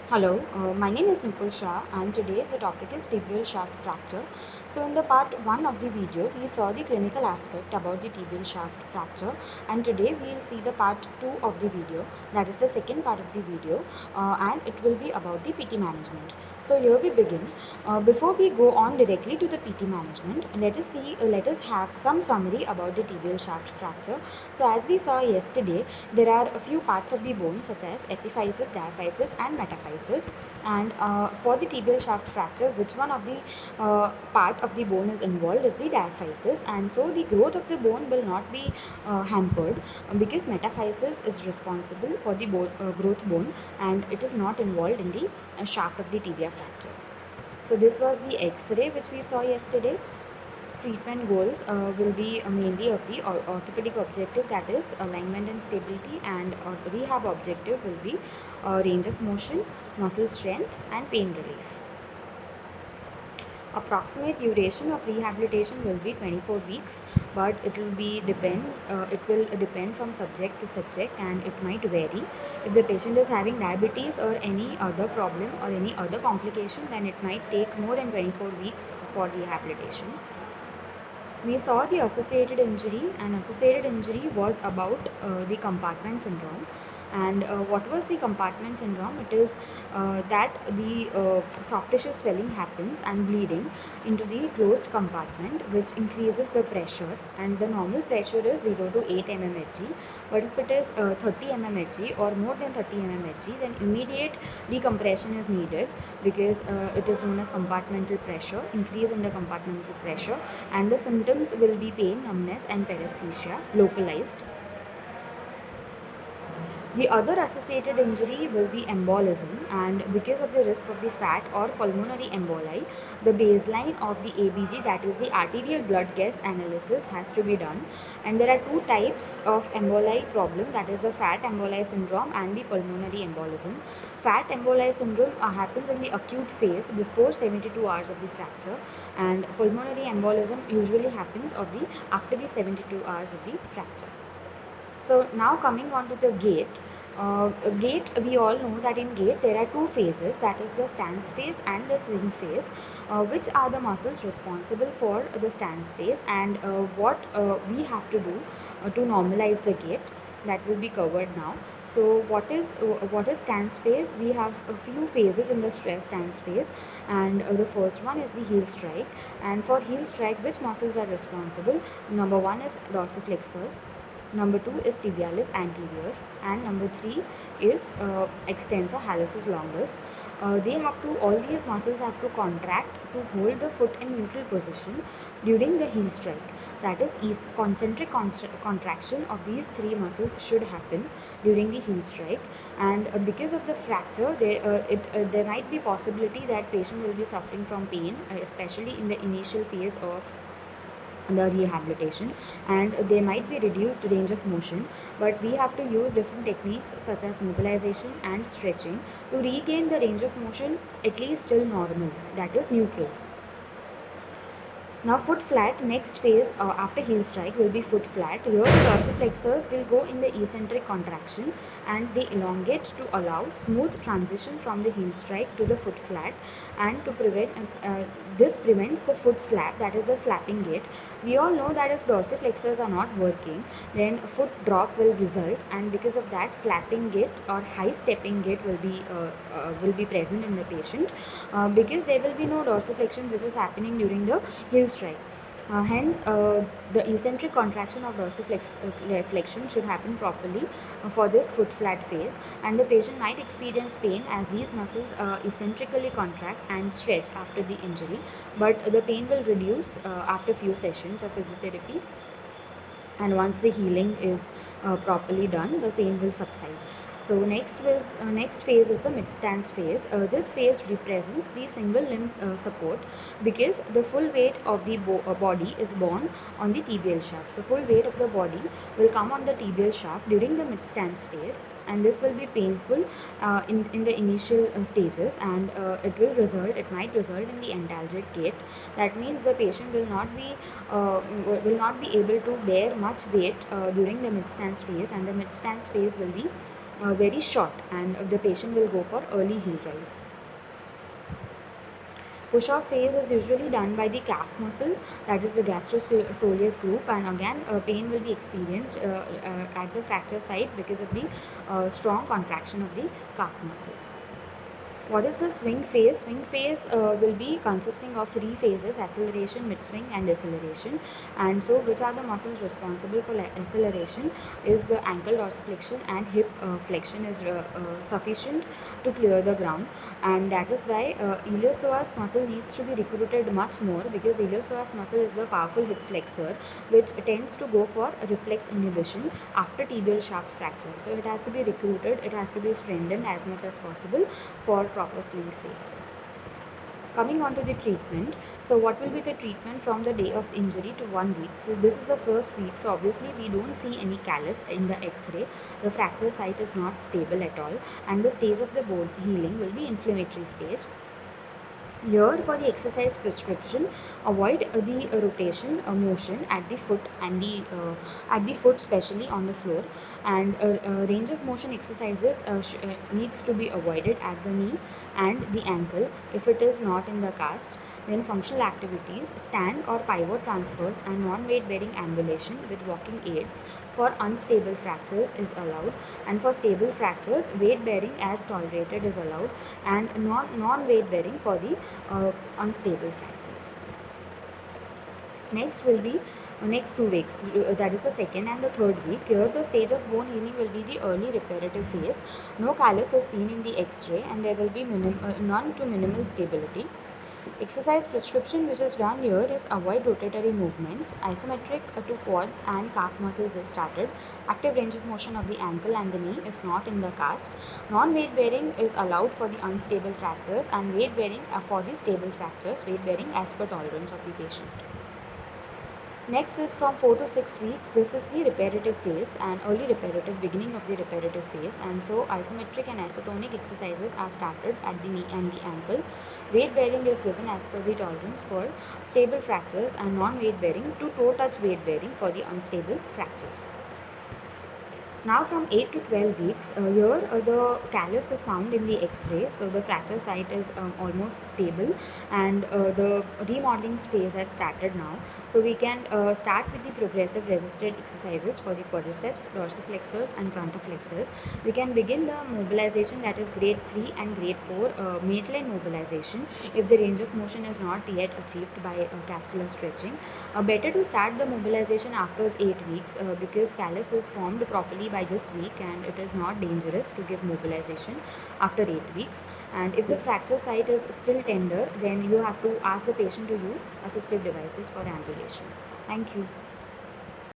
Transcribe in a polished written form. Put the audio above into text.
Hello, my name is Nupur Shah and today the topic is tibial shaft fracture. So in the part 1 of the video, we saw the clinical aspect about the tibial shaft fracture, and today we will see the part 2 of the video, that is the second part of the video, and it will be about the PT management. So here we begin. Before we go on directly to the PT management, let us have some summary about the tibial shaft fracture. So as we saw yesterday, there are a few parts of the bone such as epiphysis, diaphysis and metaphysis, and for the tibial shaft fracture, which one of the part of the bone is involved is the diaphysis, and so the growth of the bone will not be hampered because metaphysis is responsible for the growth bone and it is not involved in the shaft of the tibia fracture. So this was the X-ray which we saw yesterday. Treatment goals will be mainly of the orthopedic objective, that is alignment and stability, and rehab objective will be range of motion, muscle strength and pain relief. Approximate duration of rehabilitation will be 24 weeks, but it will depend from subject to subject and it might vary. If the patient is having diabetes or any other problem or any other complication, then it might take more than 24 weeks for rehabilitation. We saw the associated injury, and associated injury was about the compartment syndrome. And what was the compartment syndrome? It is that the soft tissue swelling happens and bleeding into the closed compartment, which increases the pressure, and the normal pressure is 0 to 8 mmHg. But if it is 30 mmHg or more than 30 mmHg, then immediate decompression is needed because it is known as compartmental pressure, increase in the compartmental pressure, and the symptoms will be pain, numbness and paresthesia localized. The other associated injury will be embolism, and because of the risk of the fat or pulmonary emboli, the baseline of the ABG, that is the arterial blood gas analysis, has to be done. And there are two types of emboli problem, that is the fat emboli syndrome and the pulmonary embolism. Fat emboli syndrome happens in the acute phase before 72 hours of the fracture, and pulmonary embolism usually happens after the 72 hours of the fracture. So now coming on to the gait. Gait, we all know that in gait there are two phases, that is the stance phase and the swing phase. Which are the muscles responsible for the stance phase, and what we have to do to normalize the gait, that will be covered now. So what is stance phase? We have a few phases in the stance phase, and the first one is the heel strike. And for heel strike, which muscles are responsible? Number one is dorsiflexors. Number 2 is tibialis anterior, and number 3 is extensor hallucis longus. All these muscles have to contract to hold the foot in neutral position during the heel strike. That is concentric contraction of these three muscles should happen during the heel strike. And because of the fracture, there might be possibility that patient will be suffering from pain, especially in the initial phase of the rehabilitation, and there might be reduced range of motion, but we have to use different techniques such as mobilization and stretching to regain the range of motion at least till normal, that is neutral. Now foot flat, next phase after heel strike will be foot flat. Here the dorsiflexors will go in the eccentric contraction and they elongate to allow smooth transition from the heel strike to the foot flat, and to prevent this prevents the foot slap, that is the slapping gait. We all know that if dorsiflexors are not working, then foot drop will result, and because of that slapping gait or high stepping gait will be present in the patient because there will be no dorsiflexion which is happening during the heel strike. Hence, the eccentric contraction of dorsiflexion should happen properly for this foot flat phase, and the patient might experience pain as these muscles eccentrically contract and stretch after the injury, but the pain will reduce after few sessions of physiotherapy, and once the healing is properly done, the pain will subside. So next phase is the mid stance phase. This phase represents the single limb support because the full weight of the body is borne on the tibial shaft. So full weight of the body will come on the tibial shaft during the mid stance phase, and this will be painful in the initial stages, and it might result in the antalgic gait. That means the patient will not be able to bear much weight during the mid stance phase, and the mid stance phase will be very short, and the patient will go for early heel rise. Push-off phase is usually done by the calf muscles, that is the gastrosoleus group, and again pain will be experienced at the fracture site because of the strong contraction of the calf muscles. What is the swing phase? Swing phase will be consisting of three phases: acceleration, mid-swing, and deceleration. And so, which are the muscles responsible for acceleration? Is the ankle dorsiflexion and hip flexion is sufficient to clear the ground, and that is why iliopsoas muscle needs to be recruited much more, because iliopsoas muscle is the powerful hip flexor which tends to go for reflex inhibition after tibial shaft fracture. So it has to be recruited, it has to be strengthened as much as possible for proper swing phase. Coming on to the treatment, so what will be the treatment from the day of injury to 1 week? So this is the first week, so obviously we don't see any callus in the x-ray. The fracture site is not stable at all, and the stage of the bone healing will be inflammatory stage. Here, for the exercise prescription, avoid the rotation motion at the foot and at the foot, especially on the floor, and range of motion exercises needs to be avoided at the knee and the ankle if it is not in the cast. Then functional activities, stand or pivot transfers and non-weight bearing ambulation with walking aids for unstable fractures is allowed, and for stable fractures weight bearing as tolerated is allowed, and non-weight bearing for the unstable fractures. Next will be next 2 weeks, that is the second and the third week. Here the stage of bone healing will be the early reparative phase. No callus is seen in the x-ray, and there will be none to minimal stability. Exercise prescription which is done here is avoid rotatory movements, isometric to quads and calf muscles is started, active range of motion of the ankle and the knee if not in the cast. Non-weight bearing is allowed for the unstable fractures, and weight bearing for the stable fractures, weight bearing as per tolerance of the patient. Next is from 4 to 6 weeks. This is the reparative phase and early reparative, beginning of the reparative phase, and so isometric and isotonic exercises are started at the knee and the ankle. Weight bearing is given as per the tolerance for stable fractures, and non-weight bearing to toe touch weight bearing for the unstable fractures. Now from 8 to 12 weeks, here the callus is found in the x-ray, so the fracture site is almost stable, and the remodeling phase has started now. So we can start with the progressive resisted exercises for the quadriceps, dorsiflexors and plantar flexors. We can begin the mobilization, that is grade 3 and grade 4 midline mobilization if the range of motion is not yet achieved by capsular stretching. Better to start the mobilization after 8 weeks because callus is formed properly by this week, and it is not dangerous to give mobilization after 8 weeks. And if the fracture site is still tender, then you have to ask the patient to use assistive devices for ambulation. Thank you.